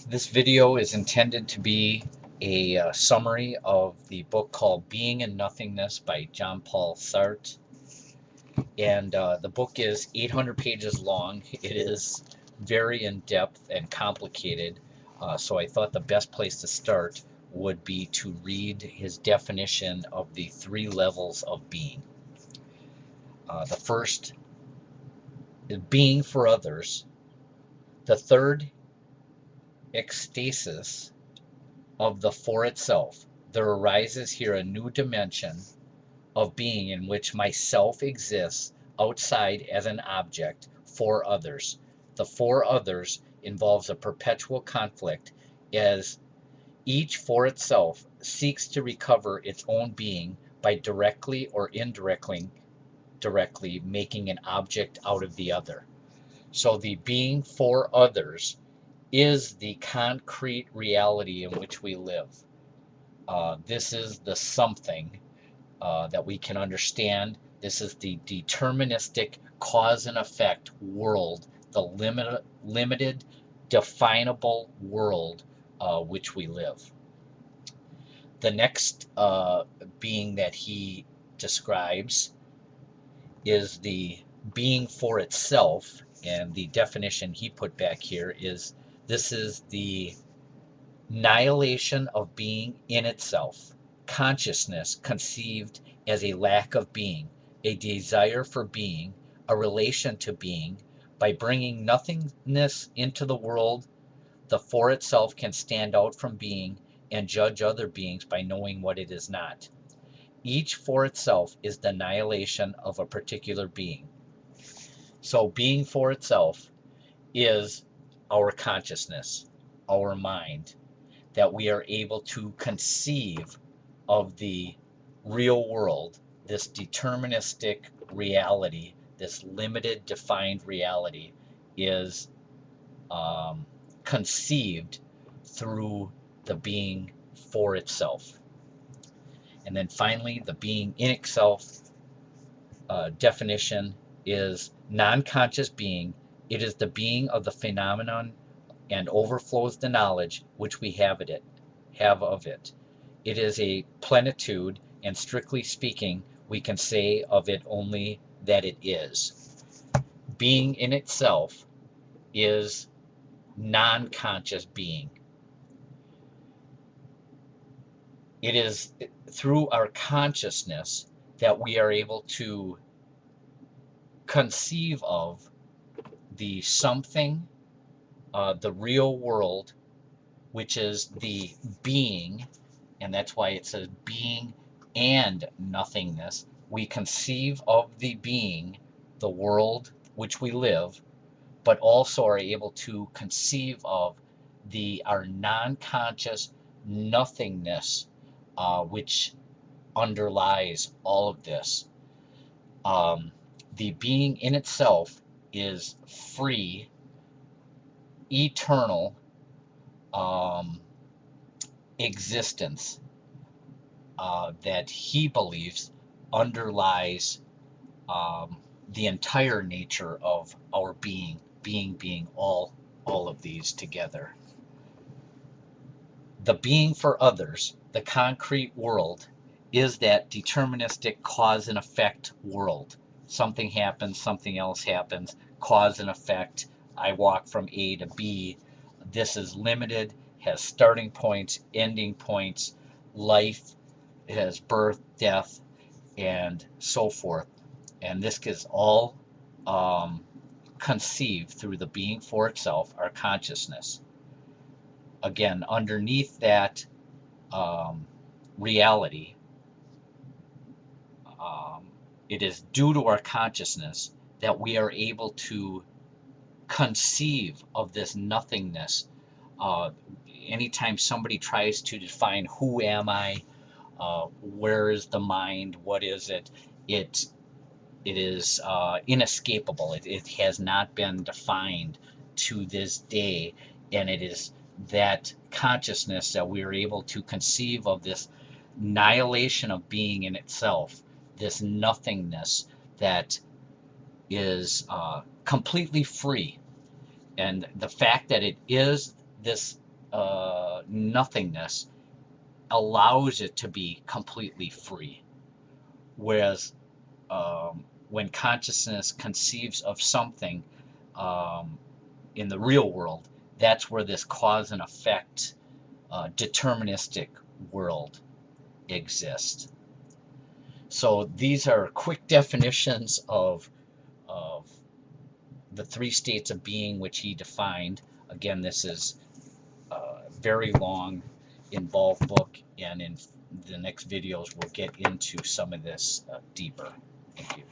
This video is intended to be a summary of the book called Being and Nothingness by John Paul Sartre. And the book is 800 pages long. It is very in-depth and complicated. So I thought the best place to start would be to read his definition of the three levels of being. The first is being for others. The third, ecstasis of the for itself. There arises here a new dimension of being in which myself exists outside as an object for others. The for others involves a perpetual conflict as each for itself seeks to recover its own being by directly or indirectly making an object out of the other. So the being for others is the concrete reality in which we live. This is the something that we can understand. This is the deterministic cause and effect world, the limited definable world which we live. The next being that he describes is the being for itself, and the definition he put back here is this is the annihilation of being in itself, consciousness conceived as a lack of being, a desire for being, a relation to being. By bringing nothingness into the world, the for itself can stand out from being and judge other beings by knowing what it is not. Each for itself is the annihilation of a particular being. So being for itself is our consciousness, our mind, that we are able to conceive of the real world, this deterministic reality, this limited defined reality is conceived through the being for itself. And then finally, the being in itself definition is non-conscious being. It is the being of the phenomenon and overflows the knowledge which we have of it. It is a plenitude, and strictly speaking, we can say of it only that it is. Being in itself is non-conscious being. It is through our consciousness that we are able to conceive of the something, the real world, which is the being, and that's why it says being and nothingness. We conceive of the being, the world which we live, but also are able to conceive of our non-conscious nothingness, which underlies all of this. The being in itself is free, eternal existence that he believes underlies the entire nature of our being all of these together. The being for others, the concrete world, is that deterministic cause and effect world. Something happens, something else happens, cause and effect. I walk from A to B. This is limited, has starting points, ending points. Life has birth, death, and so forth. And this is all conceived through the being for itself, our consciousness. Again, underneath that reality, it is due to our consciousness that we are able to conceive of this nothingness. Anytime somebody tries to define who am I, where is the mind, what is it, it is inescapable. It has not been defined to this day, and it is that consciousness that we are able to conceive of this annihilation of being in itself, this nothingness that is completely free. And the fact that it is this nothingness allows it to be completely free. Whereas when consciousness conceives of something um, in the real world, that's where this cause and effect deterministic world exists. So these are quick definitions of the three states of being which he defined. Again, this is a very long, involved book, and in the next videos we'll get into some of this deeper. Thank you.